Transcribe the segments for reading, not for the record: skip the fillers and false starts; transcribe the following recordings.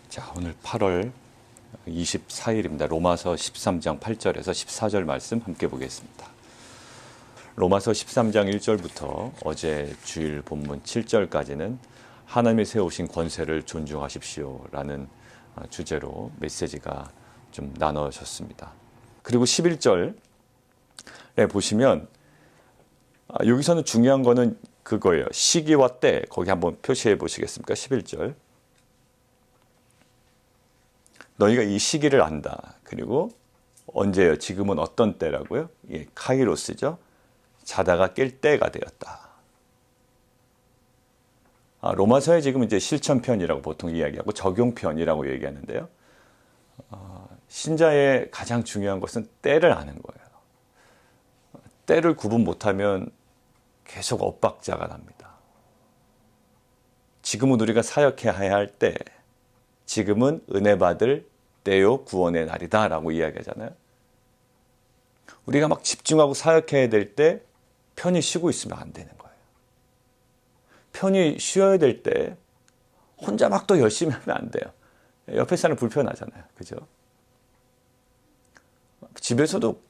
자, 오늘 8월 24일입니다. 로마서 13장 8절에서 14절 말씀 함께 보겠습니다. 로마서 13장 1절부터 어제 주일 본문 7절까지는 하나님이 세우신 권세를 존중하십시오 라는 주제로 메시지가 좀 나눠졌습니다. 그리고 11절에 보시면 여기서는 중요한 거는 그거예요. 시기와 때, 거기 한번 표시해 보시겠습니까? 11절. 너희가 이 시기를 안다. 그리고 언제요? 지금은 어떤 때라고요? 예, 카이로스죠. 자다가 깰 때가 되었다. 로마서에 지금 이제 실천편이라고 보통 이야기하고 적용편이라고 얘기하는데요. 신자의 가장 중요한 것은 때를 아는 거예요. 때를 구분 못하면 계속 엇박자가 납니다. 지금은 우리가 사역해야 할 때, 지금은 은혜 받을 때요 구원의 날이다 라고 이야기하잖아요. 우리가 막 집중하고 사역해야 될 때 편히 쉬고 있으면 안 되는 거예요. 편히 쉬어야 될 때 혼자 막 또 열심히 하면 안 돼요. 옆에 사람 불편하잖아요. 그죠? 집에서도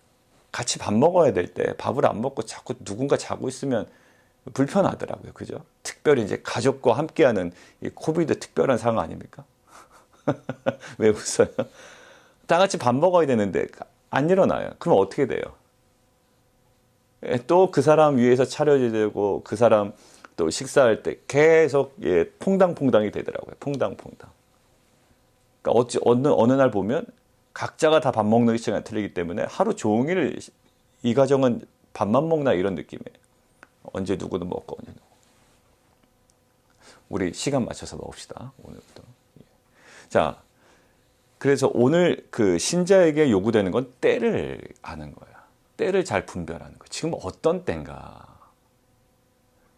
같이 밥 먹어야 될 때 밥을 안 먹고 자꾸 누군가 자고 있으면 불편하더라고요. 그죠? 특별히 이제 가족과 함께하는 이 코비드 특별한 상황 아닙니까? 왜 웃어요? 다 같이 밥 먹어야 되는데 안 일어나요. 그럼 어떻게 돼요? 또 그 사람 위해서 차려야 되고 그 사람 또 식사할 때 계속 퐁당퐁당이 되더라고요. 퐁당퐁당. 그러니까 어느 날 보면 각자가 다 밥 먹는 시간이 틀리기 때문에 하루 종일 이 가정은 밥만 먹나 이런 느낌이에요. 언제 누구는 먹고 언제 누구. 우리 시간 맞춰서 먹읍시다. 오늘부터. 자, 그래서 오늘 그 신자에게 요구되는 건 때를 아는 거야. 때를 잘 분별하는 거야. 지금 어떤 때인가.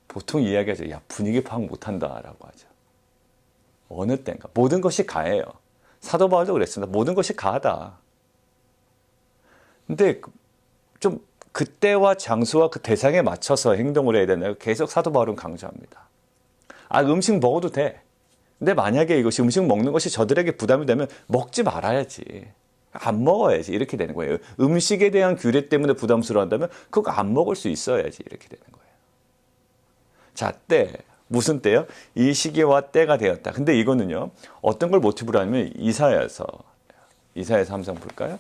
보통 이야기하죠. 야, 분위기 파악 못한다라고 하죠. 어느 때인가. 모든 것이 가해요. 사도 바울도 그랬습니다. 모든 것이 가하다. 근데 좀 그때와 장소와 그 대상에 맞춰서 행동을 해야 되나요? 계속 사도 바울은 강조합니다. 음식 먹어도 돼. 근데 만약에 이것이 음식 먹는 것이 저들에게 부담이 되면 먹지 말아야지. 안 먹어야지. 이렇게 되는 거예요. 음식에 대한 규례 때문에 부담스러워한다면 그거 안 먹을 수 있어야지. 이렇게 되는 거예요. 자, 때. 무슨 때요? 이 시기와 때가 되었다. 근데 이거는요. 어떤 걸 모티브로 하냐면 이사야서 함성 볼까요?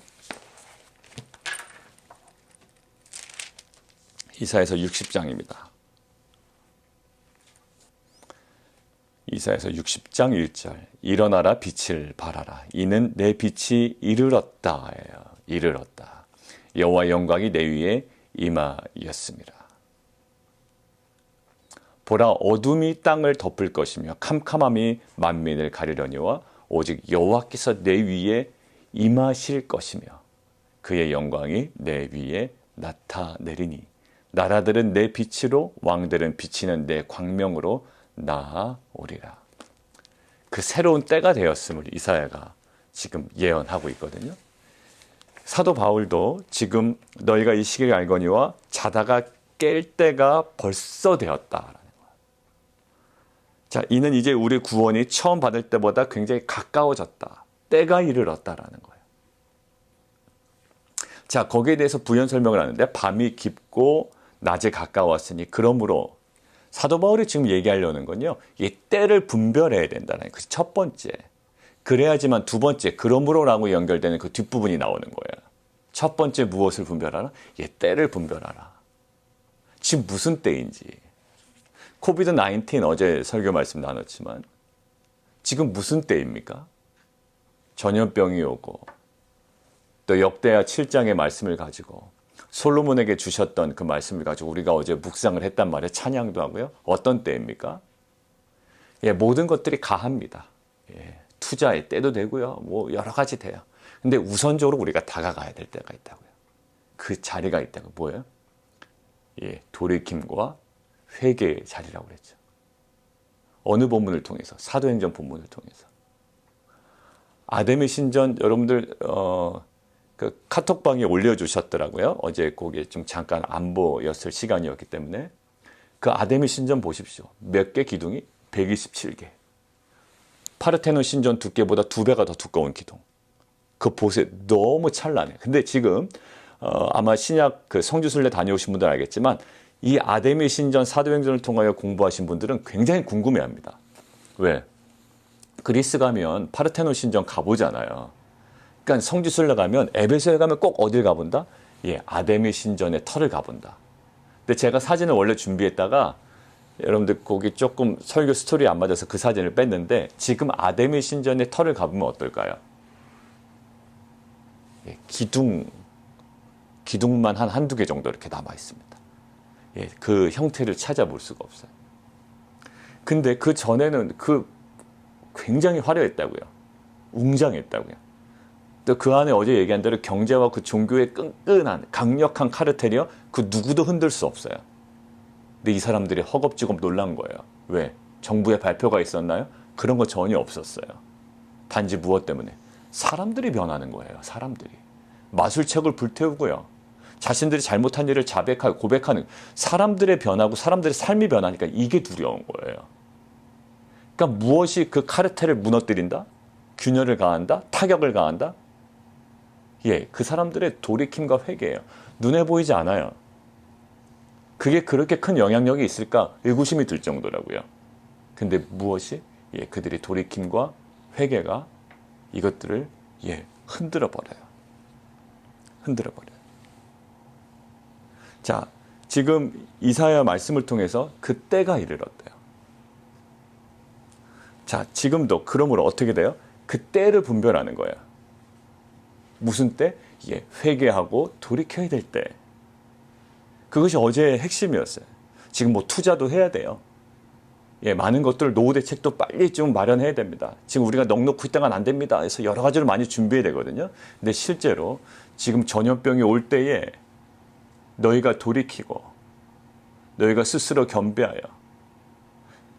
이사야서 60장입니다. 이사야서 60장 1절. 일어나라 빛을 발하라. 이는 내 빛이 이르렀다. 이르렀다. 여호와의 영광이 내 위에 임하였습니다. 보라, 어둠이 땅을 덮을 것이며 캄캄함이 만민을 가리려니와 오직 여호와께서 내 위에 임하실 것이며 그의 영광이 내 위에 나타내리니 나라들은 내 빛으로 왕들은 비치는 내 광명으로 나아오리라. 그 새로운 때가 되었음을 이사야가 지금 예언하고 있거든요. 사도 바울도 지금 너희가 이 시기를 알거니와 자다가 깰 때가 벌써 되었다. 자, 이는 이제 우리 구원이 처음 받을 때보다 굉장히 가까워졌다. 때가 이르렀다라는 거예요. 자, 거기에 대해서 부연 설명을 하는데 밤이 깊고 낮에 가까웠으니 그러므로 사도 바울이 지금 얘기하려는 건요. 이 때를 분별해야 된다는 그 첫 번째. 그래야지만 두 번째 그러므로라고 연결되는 그 뒷부분이 나오는 거예요. 첫 번째 무엇을 분별하라? 이 때를 분별하라. 지금 무슨 때인지. 코비드 19 어제 설교 말씀 나눴지만 지금 무슨 때입니까? 전염병이 오고 또 역대하 7장의 말씀을 가지고 솔로몬에게 주셨던 그 말씀을 가지고 우리가 어제 묵상을 했단 말이에요. 찬양도 하고요. 어떤 때입니까? 모든 것들이 가합니다. 투자의 때도 되고요. 뭐 여러 가지 돼요. 근데 우선적으로 우리가 다가가야 될 때가 있다고요. 그 자리가 있다고. 뭐예요? 돌이킴과 회개의 자리라고 그랬죠. 어느 본문을 통해서? 사도행전 본문을 통해서. 아담의 신전 여러분들 그 카톡방에 올려주셨더라고요. 어제 거기에 좀 잠깐 안 보였을 시간이었기 때문에 그 아담의 신전 보십시오. 몇 개 기둥이? 127개. 파르테논 신전 두께보다 2배가 더 두꺼운 기둥. 그 보세요. 너무 찬란해. 근데 지금 아마 신약 그 성지순례 다녀오신 분들 알겠지만 이 아데미 신전 사도행전을 통하여 공부하신 분들은 굉장히 궁금해합니다. 왜? 그리스 가면 파르테논 신전 가보잖아요. 그러니까 성지순례 가면 에베소에 가면 꼭 어딜 가본다? 예, 아데미 신전의 터를 가본다. 근데 제가 사진을 원래 준비했다가 여러분들 거기 조금 설교 스토리 안 맞아서 그 사진을 뺐는데 지금 아데미 신전의 터를 가보면 어떨까요? 예, 기둥만 한두 개 정도 이렇게 남아 있습니다. 예, 그 형태를 찾아볼 수가 없어요. 근데 그 전에는 굉장히 화려했다고요. 웅장했다고요. 또 그 안에 어제 얘기한 대로 경제와 그 종교의 끈끈한 강력한 카르텔이요. 그 누구도 흔들 수 없어요. 근데 이 사람들이 허겁지겁 놀란 거예요. 왜? 정부의 발표가 있었나요? 그런 거 전혀 없었어요. 단지 무엇 때문에? 사람들이 변하는 거예요. 사람들이. 마술책을 불태우고요. 자신들이 잘못한 일을 자백하고 고백하는 사람들의 변하고 사람들의 삶이 변하니까 이게 두려운 거예요. 그러니까 무엇이 그 카르텔을 무너뜨린다? 균열을 가한다? 타격을 가한다? 예, 그 사람들의 돌이킴과 회개예요. 눈에 보이지 않아요. 그게 그렇게 큰 영향력이 있을까 의구심이 들 정도라고요. 근데 무엇이? 예, 그들의 돌이킴과 회개가 이것들을 예, 흔들어 버려요. 흔들어 버려요. 자, 지금 이사야 말씀을 통해서 그 때가 이르렀대요. 자, 지금도 그러므로 어떻게 돼요? 그 때를 분별하는 거예요. 무슨 때? 예, 회개하고 돌이켜야 될 때. 그것이 어제의 핵심이었어요. 지금 뭐 투자도 해야 돼요. 예, 많은 것들 노후 대책도 빨리 좀 마련해야 됩니다. 지금 우리가 넉넉히 있다간 안 됩니다. 그래서 여러 가지를 많이 준비해야 되거든요. 근데 실제로 지금 전염병이 올 때에 너희가 돌이키고 너희가 스스로 겸비하여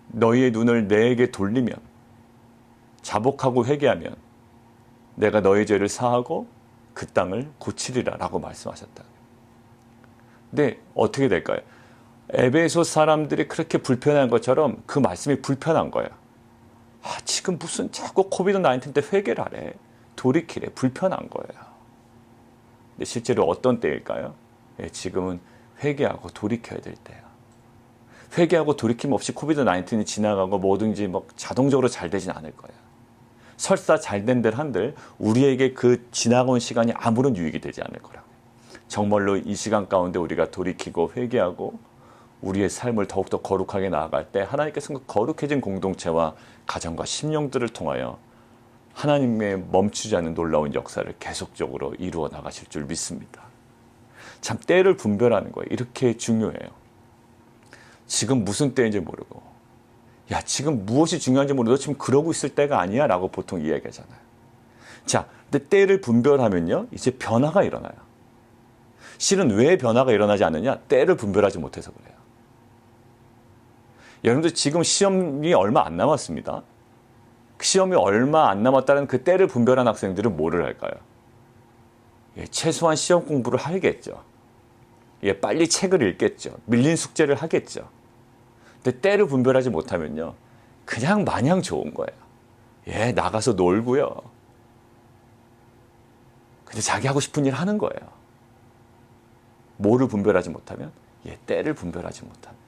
너희의 눈을 내게 돌리면 자복하고 회개하면 내가 너희 죄를 사하고 그 땅을 고치리라 라고 말씀하셨다. 근데 어떻게 될까요? 에베소 사람들이 그렇게 불편한 것처럼 그 말씀이 불편한 거예요. 아, 지금 무슨 자꾸 코비드-19 때 회개를 하래. 돌이키래. 불편한 거예요. 근데 실제로 어떤 때일까요? 예, 지금은 회개하고 돌이켜야 될 때야. 회개하고 돌이킴 없이 코비드-19이 지나가고 뭐든지 뭐 자동적으로 잘 되진 않을 거야. 설사 잘 된 들 한들 우리에게 그 지나온 시간이 아무런 유익이 되지 않을 거라고. 정말로 이 시간 가운데 우리가 돌이키고 회개하고 우리의 삶을 더욱더 거룩하게 나아갈 때 하나님께서 그 거룩해진 공동체와 가정과 심령들을 통하여 하나님의 멈추지 않는 놀라운 역사를 계속적으로 이루어 나가실 줄 믿습니다. 참 때를 분별하는 거예요. 이렇게 중요해요. 지금 무슨 때인지 모르고 야 지금 무엇이 중요한지 모르고 너 지금 그러고 있을 때가 아니야 라고 보통 이야기하잖아요. 자, 근데 때를 분별하면요 이제 변화가 일어나요. 실은 왜 변화가 일어나지 않느냐? 때를 분별하지 못해서 그래요. 여러분들 지금 시험이 얼마 안 남았습니다. 시험이 얼마 안 남았다는 그 때를 분별한 학생들은 뭐를 할까요? 예, 최소한 시험 공부를 하겠죠. 예, 빨리 책을 읽겠죠. 밀린 숙제를 하겠죠. 근데 때를 분별하지 못하면요. 그냥 마냥 좋은 거예요. 예, 나가서 놀고요. 근데 자기 하고 싶은 일 하는 거예요. 뭐를 분별하지 못하면? 예, 때를 분별하지 못하면.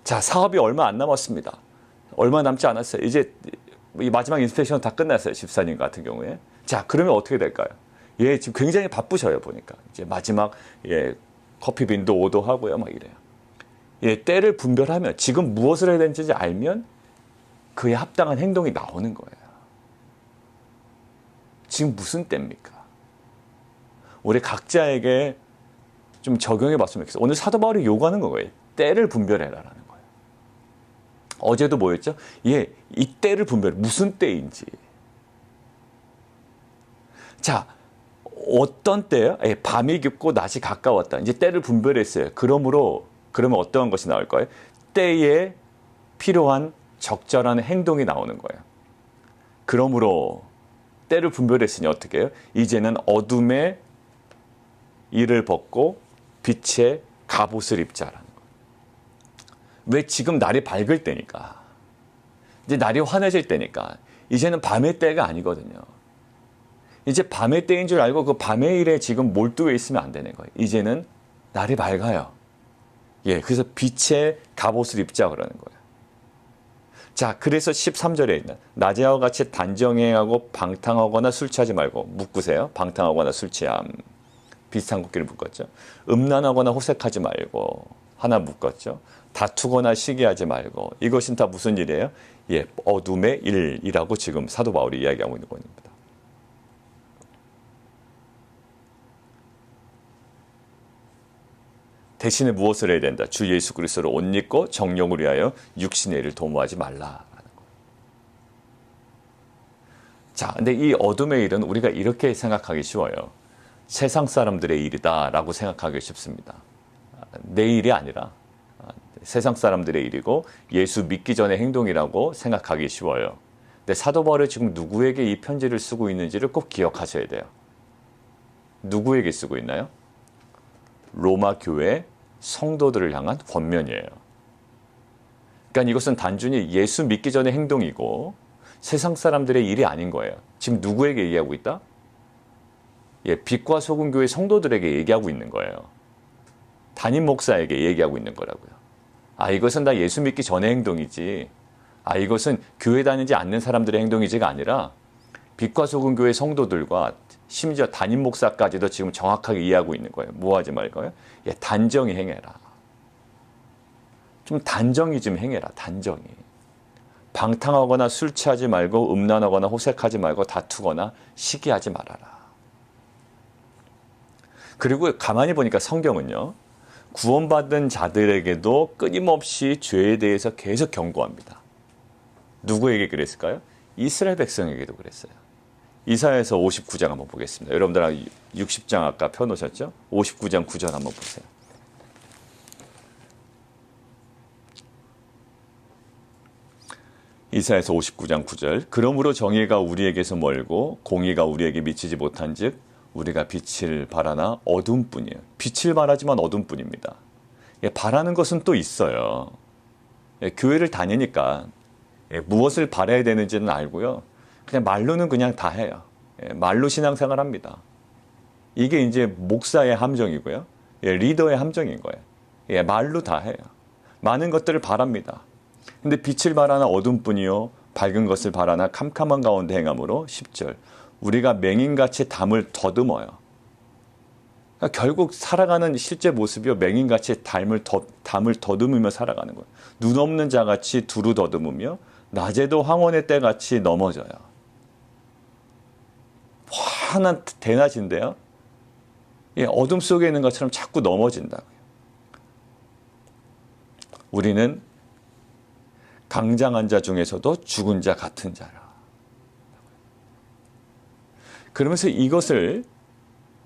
자, 사업이 얼마 안 남았습니다. 얼마 남지 않았어요. 이제 이 마지막 인스펙션 다 끝났어요. 집사님 같은 경우에. 자, 그러면 어떻게 될까요? 예, 지금 굉장히 바쁘셔요, 보니까. 이제 마지막, 예, 커피빈도 오도하고요, 막 이래요. 예, 때를 분별하면, 지금 무엇을 해야 되는지 알면 그에 합당한 행동이 나오는 거예요. 지금 무슨 때입니까? 우리 각자에게 좀 적용해 봤으면 좋겠어요. 오늘 사도 바울이 요구하는 거예요. 때를 분별해라라는 거예요. 어제도 뭐였죠? 예, 이 때를 분별해. 무슨 때인지. 자, 어떤 때요? 예, 밤이 깊고 낮이 가까웠다. 이제 때를 분별했어요. 그러면 어떠한 것이 나올 거예요? 때에 필요한 적절한 행동이 나오는 거예요. 그러므로 때를 분별했으니 어떻게 해요? 이제는 어둠의 일을 벗고 빛의 갑옷을 입자라는 거예요. 왜? 지금 날이 밝을 때니까. 이제 날이 환해질 때니까 이제는 밤의 때가 아니거든요. 이제 밤의 때인 줄 알고 그 밤의 일에 지금 몰두해 있으면 안 되는 거예요. 이제는 날이 밝아요. 예, 그래서 빛의 갑옷을 입자 그러는 거예요. 자, 그래서 13절에 있는 낮에와 같이 단정행하고 방탕하거나 술 취하지 말고 묶으세요. 방탕하거나 술 취함. 비슷한 국기를 묶었죠. 음란하거나 호색하지 말고 하나 묶었죠. 다투거나 시기하지 말고. 이것은 다 무슨 일이에요? 예, 어둠의 일이라고 지금 사도 바울이 이야기하고 있는 겁니다. 대신에 무엇을 해야 된다? 주 예수 그리스도를 옷 입고 정령을 위하여 육신의 일을 도모하지 말라라는 거예요. 자, 근데 이 어둠의 일은 우리가 이렇게 생각하기 쉬워요. 세상 사람들의 일이다라고 생각하기 쉽습니다. 내 일이 아니라 세상 사람들의 일이고 예수 믿기 전의 행동이라고 생각하기 쉬워요. 근데 사도 바울이 지금 누구에게 이 편지를 쓰고 있는지를 꼭 기억하셔야 돼요. 누구에게 쓰고 있나요? 로마 교회 성도들을 향한 권면이에요. 그러니까 이것은 단순히 예수 믿기 전의 행동이고 세상 사람들의 일이 아닌 거예요. 지금 누구에게 얘기하고 있다? 예, 빛과 소금 교회 성도들에게 얘기하고 있는 거예요. 담임 목사에게 얘기하고 있는 거라고요. 아, 이것은 다 예수 믿기 전의 행동이지. 아, 이것은 교회 다니지 않는 사람들의 행동이지가 아니라 빛과 소금 교회 성도들과 심지어 담임 목사까지도 지금 정확하게 이해하고 있는 거예요. 뭐 하지 말고요? 예, 단정히 행해라. 좀 단정히 좀 행해라. 단정히. 방탕하거나 술 취하지 말고 음란하거나 호색하지 말고 다투거나 시기하지 말아라. 그리고 가만히 보니까 성경은요. 구원받은 자들에게도 끊임없이 죄에 대해서 계속 경고합니다. 누구에게 그랬을까요? 이스라엘 백성에게도 그랬어요. 이사야에서 59장 한번 보겠습니다. 여러분들 60장 아까 펴놓으셨죠? 59장 9절 한번 보세요. 이사야에서 59장 9절. 그러므로 정의가 우리에게서 멀고 공의가 우리에게 미치지 못한즉 우리가 빛을 바라나 어둠뿐이에요. 빛을 바라지만 어둠뿐입니다. 예, 바라는 것은 또 있어요. 예, 교회를 다니니까 예, 무엇을 바라야 되는지는 알고요. 그냥 말로는 그냥 다 해요. 예, 말로 신앙생활 합니다. 이게 이제 목사의 함정이고요. 예, 리더의 함정인 거예요. 예, 말로 다 해요. 많은 것들을 바랍니다. 근데 빛을 바라나 어둠뿐이요 밝은 것을 바라나 캄캄한 가운데 행함으로 10절 우리가 맹인같이 담을 더듬어요. 그러니까 결국 살아가는 실제 모습이요 맹인같이 담을 더듬으며 살아가는 거예요. 눈 없는 자같이 두루 더듬으며 낮에도 황혼의 때같이 넘어져요. 환한 대낮인데요. 예, 어둠 속에 있는 것처럼 자꾸 넘어진다고요. 우리는 강장한 자 중에서도 죽은 자 같은 자라. 그러면서 이것을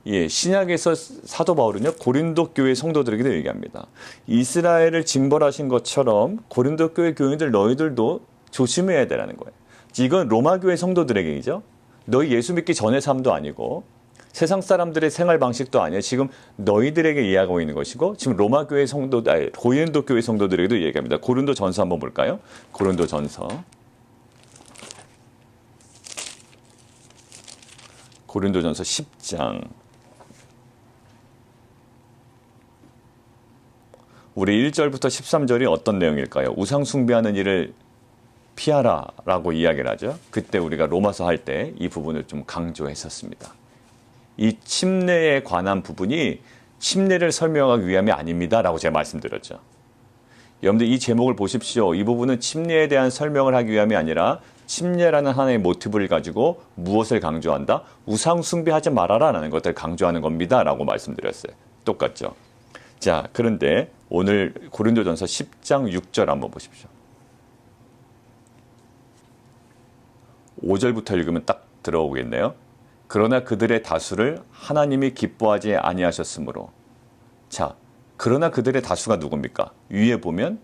예, 신약에서 사도 바울은요 고린도 교회 성도들에게도 얘기합니다. 이스라엘을 징벌하신 것처럼 고린도 교회 교인들 너희들도 조심해야 되라는 거예요. 이건 로마 교회 성도들에게이죠. 너희 예수 믿기 전의 삶도 아니고 세상 사람들의 생활 방식도 아니에요. 지금 너희들에게 이야기하고 있는 것이고 지금 로마 교회 성도, 고린도 교회 성도들에게도 얘기합니다. 고린도 전서 한번 볼까요? 고린도 전서. 고린도 전서 10장. 우리 1절부터 13절이 어떤 내용일까요? 우상 숭배하는 일을 피하라라고 이야기를 하죠. 그때 우리가 로마서 할 때 이 부분을 좀 강조했었습니다. 이 침례에 관한 부분이 침례를 설명하기 위함이 아닙니다라고 제가 말씀드렸죠. 여러분들 이 제목을 보십시오. 이 부분은 침례에 대한 설명을 하기 위함이 아니라 침례라는 하나의 모티브를 가지고 무엇을 강조한다? 우상 숭배하지 말아라라는 것을 강조하는 겁니다라고 말씀드렸어요. 똑같죠. 자, 그런데 오늘 고린도전서 10장 6절 한번 보십시오. 5절부터 읽으면 딱 들어오겠네요. 그러나 그들의 다수를 하나님이 기뻐하지 아니하셨으므로. 자, 그러나 그들의 다수가 누굽니까? 위에 보면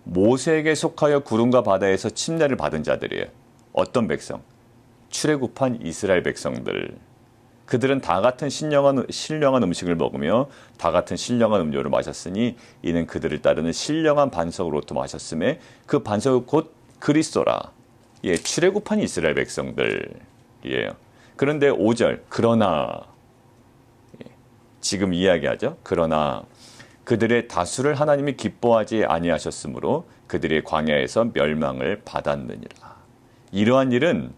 모세에게 속하여 구름과 바다에서 침례를 받은 자들이에요. 어떤 백성? 출애굽한 이스라엘 백성들. 그들은 다 같은 신령한 음식을 먹으며 다 같은 신령한 음료를 마셨으니 이는 그들을 따르는 신령한 반석으로부터 마셨음에 그 반석은 곧 그리스도라. 예, 출애굽한 이스라엘 백성들이에요. 그런데 5절 그러나 지금 이야기하죠. 그러나 그들의 다수를 하나님이 기뻐하지 아니하셨으므로 그들이 광야에서 멸망을 받았느니라. 이러한 일은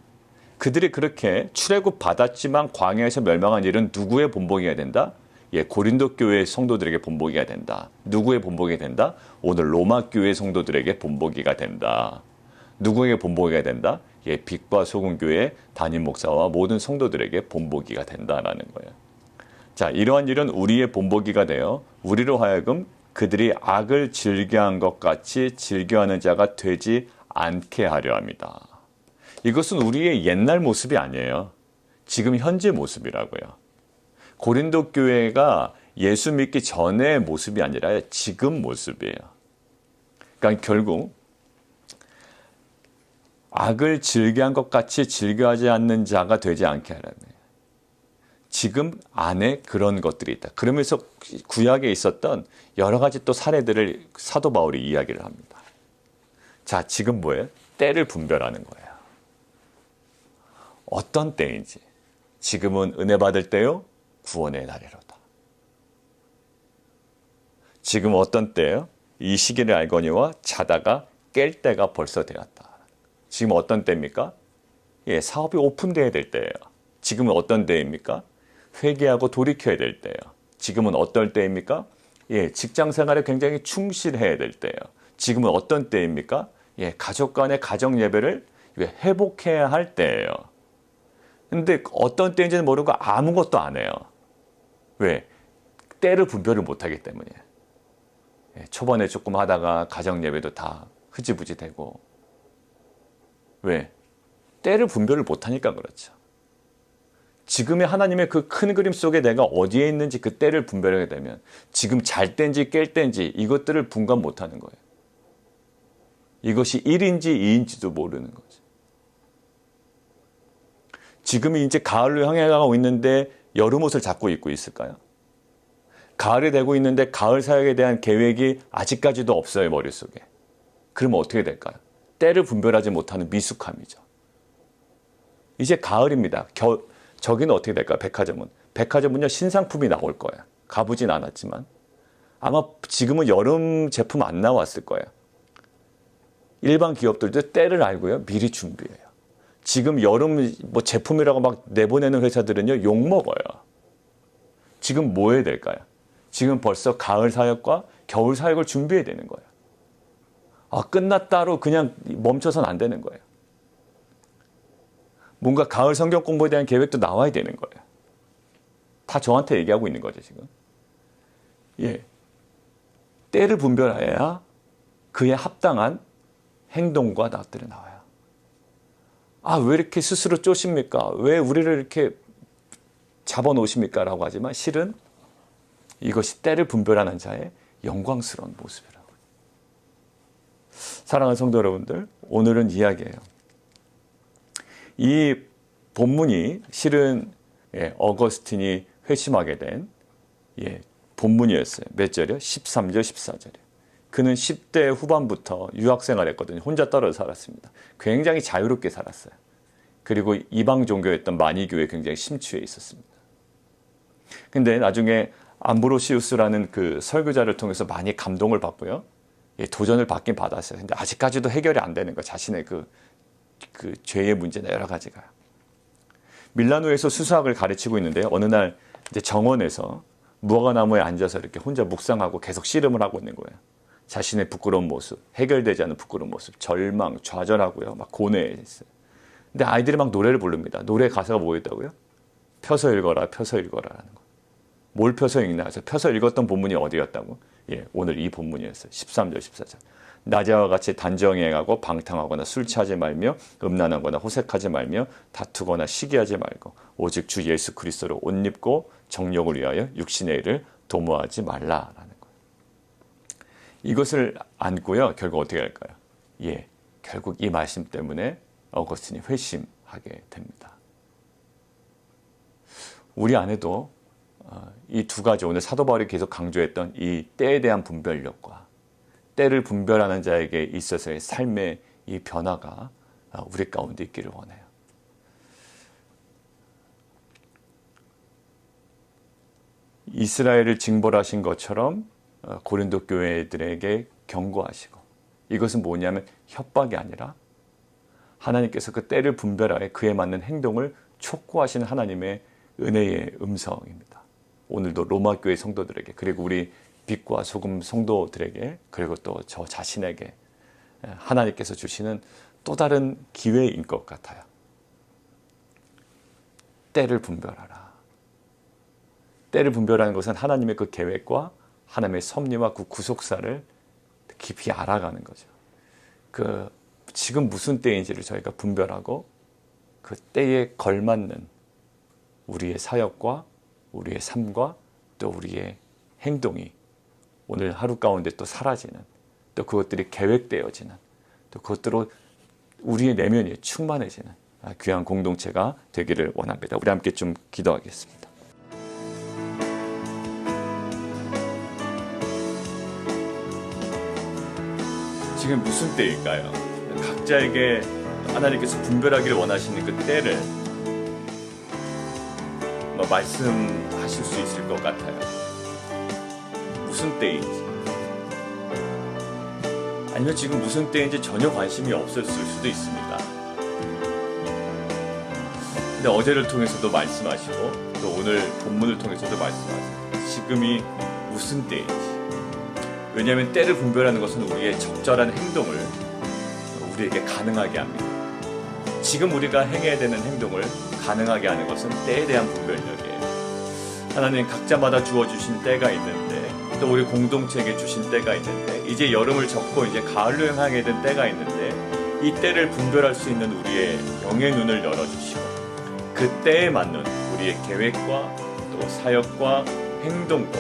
그들이 그렇게 출애굽 받았지만 광야에서 멸망한 일은 누구의 본보기가 된다? 예, 고린도 교회 성도들에게 본보기가 된다. 누구의 본보기가 된다? 오늘 로마 교회 성도들에게 본보기가 된다. 누구에게 본보기가 된다? 예, 빛과 소금 교회 담임 목사와 모든 성도들에게 본보기가 된다라는 거예요. 자, 이러한 일은 우리의 본보기가 되어 우리로 하여금 그들이 악을 즐겨한 것 같이 즐겨하는 자가 되지 않게 하려 합니다. 이것은 우리의 옛날 모습이 아니에요. 지금 현재 모습이라고요. 고린도 교회가 예수 믿기 전의 모습이 아니라 지금 모습이에요. 그러니까 결국 악을 즐겨한 것 같이 즐겨하지 않는 자가 되지 않게 하라는 거예요. 지금 안에 그런 것들이 있다. 그러면서 구약에 있었던 여러 가지 또 사례들을 사도 바울이 이야기를 합니다. 자, 지금 뭐예요? 때를 분별하는 거예요. 어떤 때인지. 지금은 은혜 받을 때요? 구원의 날이로다. 지금 어떤 때예요? 이 시기를 알거니와 자다가 깰 때가 벌써 되었다. 지금 어떤 때입니까? 예, 사업이 오픈돼야 될 때예요. 지금은 어떤 때입니까? 회개하고 돌이켜야 될 때예요. 지금은 어떨 때입니까? 예, 직장 생활에 굉장히 충실해야 될 때예요. 지금은 어떤 때입니까? 예, 가족 간의 가정 예배를 회복해야 할 때예요. 근데 어떤 때인지는 모르고 아무것도 안 해요. 왜? 때를 분별을 못하기 때문이에요. 예, 초반에 조금 하다가 가정 예배도 다 흐지부지 되고. 왜? 때를 분별을 못하니까 그렇죠. 지금의 하나님의 그 큰 그림 속에 내가 어디에 있는지 그 때를 분별하게 되면 지금 잘 때인지 깰 때인지 이것들을 분간 못하는 거예요. 이것이 1인지 2인지도 모르는 거죠. 지금이 이제 가을로 향해 가고 있는데 여름 옷을 자꾸 입고 있을까요? 가을이 되고 있는데 가을 사역에 대한 계획이 아직까지도 없어요, 머릿속에. 그러면 어떻게 될까요? 때를 분별하지 못하는 미숙함이죠. 이제 가을입니다. 저기는 어떻게 될까요? 백화점은. 백화점은요, 신상품이 나올 거예요. 가보진 않았지만. 아마 지금은 여름 제품 안 나왔을 거예요. 일반 기업들도 때를 알고요, 미리 준비해요. 지금 여름 뭐 제품이라고 막 내보내는 회사들은요, 욕먹어요. 지금 뭐 해야 될까요? 지금 벌써 가을 사역과 겨울 사역을 준비해야 되는 거예요. 아, 끝났다로 그냥 멈춰서는 안 되는 거예요. 뭔가 가을 성경 공부에 대한 계획도 나와야 되는 거예요. 다 저한테 얘기하고 있는 거죠, 지금. 예. 때를 분별해야 그에 합당한 행동과 낯들이 나와요. 아, 왜 이렇게 스스로 쪼십니까? 왜 우리를 이렇게 잡아놓으십니까? 라고 하지만 실은 이것이 때를 분별하는 자의 영광스러운 모습이라고요. 사랑하는 성도 여러분들, 오늘은 이야기예요. 이 본문이 실은 어거스틴이 회심하게 된 본문이었어요. 몇 절이요? 13절, 14절이요. 그는 10대 후반부터 유학생활 했거든요. 혼자 떨어져 살았습니다. 굉장히 자유롭게 살았어요. 그리고 이방 종교였던 마니교에 굉장히 심취해 있었습니다. 근데 나중에 암브로시우스라는 그 설교자를 통해서 많이 감동을 받고요. 도전을 받긴 받았어요. 근데 아직까지도 해결이 안 되는 거예요. 자신의 그 죄의 문제나 여러 가지가. 밀라노에서 수사학을 가르치고 있는데요. 어느 날 이제 정원에서 무화과나무에 앉아서 이렇게 혼자 묵상하고 계속 씨름을 하고 있는 거예요. 자신의 부끄러운 모습, 해결되지 않은 부끄러운 모습, 절망, 좌절하고요. 막 고뇌했어요. 근데 아이들이 막 노래를 부릅니다. 노래 가사가 뭐였다고요? 펴서 읽어라, 펴서 읽어라라는 거. 뭘 펴서 읽나 해서 펴서 읽었던 본문이 어디였다고? 예, 오늘 이 본문이었어요. 13절, 14절. 낮에와 같이 단정행하고 방탕하거나 술 취하지 말며 음란하거나 호색하지 말며 다투거나 시기하지 말고 오직 주 예수 그리스도로 옷 입고 정욕을 위하여 육신의 일을 도모하지 말라라는 거예요. 이것을 안고요. 결국 어떻게 할까요? 예, 결국 이 말씀 때문에 어거스틴이 회심하게 됩니다. 우리 안에도 이 두 가지 오늘 사도 바울이 계속 강조했던 이 때에 대한 분별력과 때를 분별하는 자에게 있어서의 삶의 이 변화가 우리 가운데 있기를 원해요. 이스라엘을 징벌하신 것처럼 고린도 교회들에게 경고하시고, 이것은 뭐냐면 협박이 아니라 하나님께서 그 때를 분별하여 그에 맞는 행동을 촉구하시는 하나님의 은혜의 음성입니다. 오늘도 로마 교회 성도들에게, 그리고 우리 빛과 소금 성도들에게, 그리고 또 저 자신에게 하나님께서 주시는 또 다른 기회인 것 같아요. 때를 분별하라. 때를 분별하는 것은 하나님의 그 계획과 하나님의 섭리와 그 구속사를 깊이 알아가는 거죠. 지금 무슨 때인지를 저희가 분별하고 그 때에 걸맞는 우리의 사역과 우리의 삶과 또 우리의 행동이 오늘 하루 가운데 또 사라지는, 또 그것들이 계획되어지는, 또 그것들로 우리의 내면이 충만해지는 귀한 공동체가 되기를 원합니다. 우리 함께 좀 기도하겠습니다. 지금 무슨 때일까요? 각자에게 하나님께서 분별하기를 원하시는 그 때를 말씀하실 수 있을 것 같아요. 무슨 때인지, 아니면 지금 무슨 때인지 전혀 관심이 없었을 수도 있습니다. 근데 어제를 통해서도 말씀하시고 또 오늘 본문을 통해서도 말씀하세요. 지금이 무슨 때인지. 왜냐하면 때를 분별하는 것은 우리의 적절한 행동을 우리에게 가능하게 합니다. 지금 우리가 행해야 되는 행동을 가능하게 하는 것은 때에 대한 분별력이에요. 하나님 각자마다 주어주신 때가 있는데, 또 우리 공동체에게 주신 때가 있는데, 이제 여름을 접고 이제 가을로 향하게 된 때가 있는데, 이 때를 분별할 수 있는 우리의 영의 눈을 열어주시고, 그 때에 맞는 우리의 계획과 또 사역과 행동과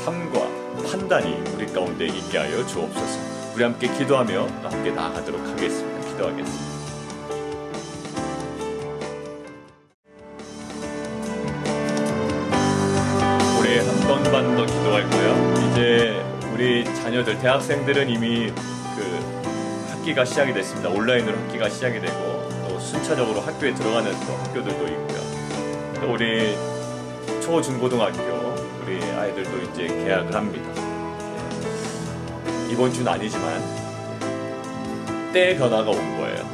삶과 판단이 우리 가운데 있게 하여 주옵소서. 우리 함께 기도하며 함께 나아가도록 하겠습니다. 기도하겠습니다. 올해 한 번만 더 기도할고요. 이제 우리 자녀들, 대학생들은 이미 학기가 시작이 됐습니다. 온라인으로 학기가 시작이 되고, 또 순차적으로 학교에 들어가는 또 학교들도 있고요. 또 우리 초, 중, 고등학교 우리 아이들도 이제 개학을 합니다. 이번 주는 아니지만 때의 변화가 온 거예요.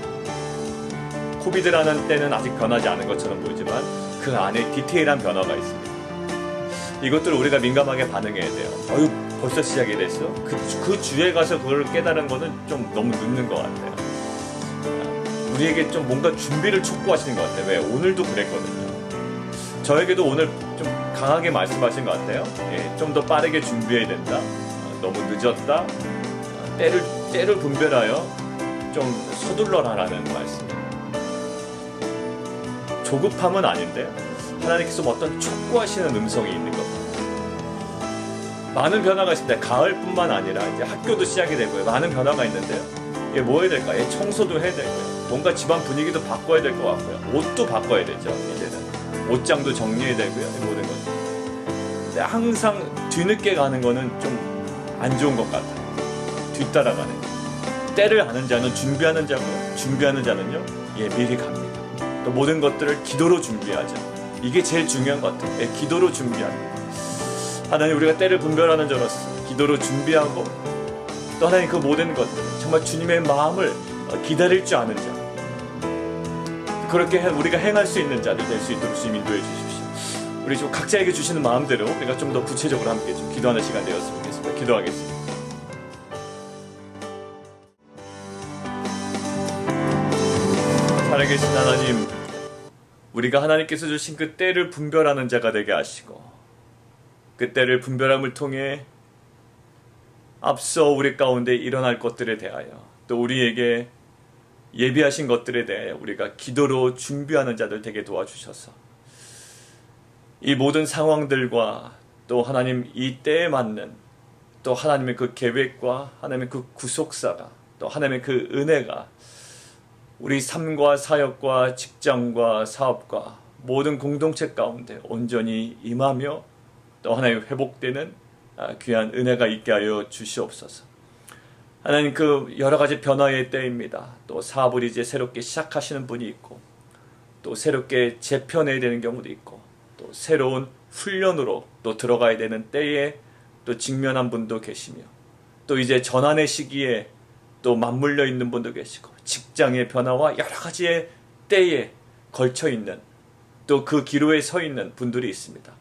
코비드라는 때는 아직 변하지 않은 것처럼 보이지만 그 안에 디테일한 변화가 있습니다. 이것들을 우리가 민감하게 반응해야 돼요. 어휴, 벌써 시작이 됐어? 그 주에 가서 그걸 깨달은 거는 좀 너무 늦는 것 같아요. 우리에게 좀 뭔가 준비를 촉구하시는 것 같아요. 왜? 오늘도 그랬거든요. 저에게도 오늘 좀 강하게 말씀하신 것 같아요. 좀 더 빠르게 준비해야 된다. 너무 늦었다. 때를 분별하여 좀 서둘러라라는 말씀. 조급함은 아닌데 하나님께서 어떤 촉구하시는 음성이 있는 겁니다. 많은 변화가 있습니다. 가을뿐만 아니라 이제 학교도 시작이 되고요. 많은 변화가 있는데요. 뭐 해야 될까? 청소도 해야 되고요. 뭔가 집안 분위기도 바꿔야 될 것 같고요. 옷도 바꿔야 되죠. 이제는 옷장도 정리해야 되고요. 모든 것. 근데 항상 뒤늦게 가는 거는 좀 안 좋은 것 같아요. 뒤따라가는. 때를 아는 자는 준비하는 자고요. 준비하는 자는요, 미리 갑니다. 또 모든 것들을 기도로 준비하자. 이게 제일 중요한 것 같아요. 기도로 준비합니다. 하나님, 우리가 때를 분별하는 자로서 기도로 준비하고, 또 하나님 그 모든 것들 정말 주님의 마음을 기다릴 줄 아는 자, 그렇게 우리가 행할 수 있는 자들 될 수 있도록 주님 인도해 주십시오. 우리 좀 각자에게 주시는 마음대로 우리가 좀 더 구체적으로 함께 좀 기도하는 시간 되었으면 좋겠습니다. 기도하겠습니다. 살아계신 하나님, 우리가 하나님께서 주신 그 때를 분별하는 자가 되게 하시고, 그 때를 분별함을 통해 앞서 우리 가운데 일어날 것들에 대하여, 또 우리에게 예비하신 것들에 대하여 우리가 기도로 준비하는 자들 되게 도와주셔서 이 모든 상황들과 또 하나님 이 때에 맞는 또 하나님의 그 계획과 하나님의 그 구속사가, 또 하나님의 그 은혜가 우리 삶과 사역과 직장과 사업과 모든 공동체 가운데 온전히 임하며 또 하나님 회복되는 귀한 은혜가 있게 하여 주시옵소서. 하나님 그 여러 가지 변화의 때입니다. 또 사업을 이제 새롭게 시작하시는 분이 있고 또 새롭게 재편해야 되는 경우도 있고 또 새로운 훈련으로 또 들어가야 되는 때에 또 직면한 분도 계시며 또 이제 전환의 시기에 또 맞물려 있는 분도 계시고 직장의 변화와 여러 가지의 때에 걸쳐 있는 또 그 기로에 서 있는 분들이 있습니다.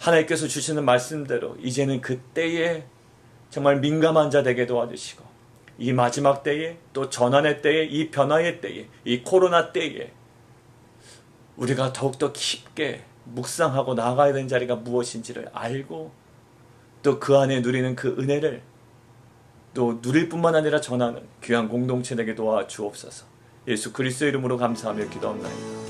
하나님께서 주시는 말씀대로 이제는 그 때에 정말 민감한 자 되게 도와주시고 이 마지막 때에 또 전환의 때에 이 변화의 때에 이 코로나 때에 우리가 더욱더 깊게 묵상하고 나아가야 되는 자리가 무엇인지를 알고 또 그 안에 누리는 그 은혜를 또 누릴 뿐만 아니라 전하는 귀한 공동체 되게 도와주옵소서. 예수 그리스도의 이름으로 감사하며 기도합니다.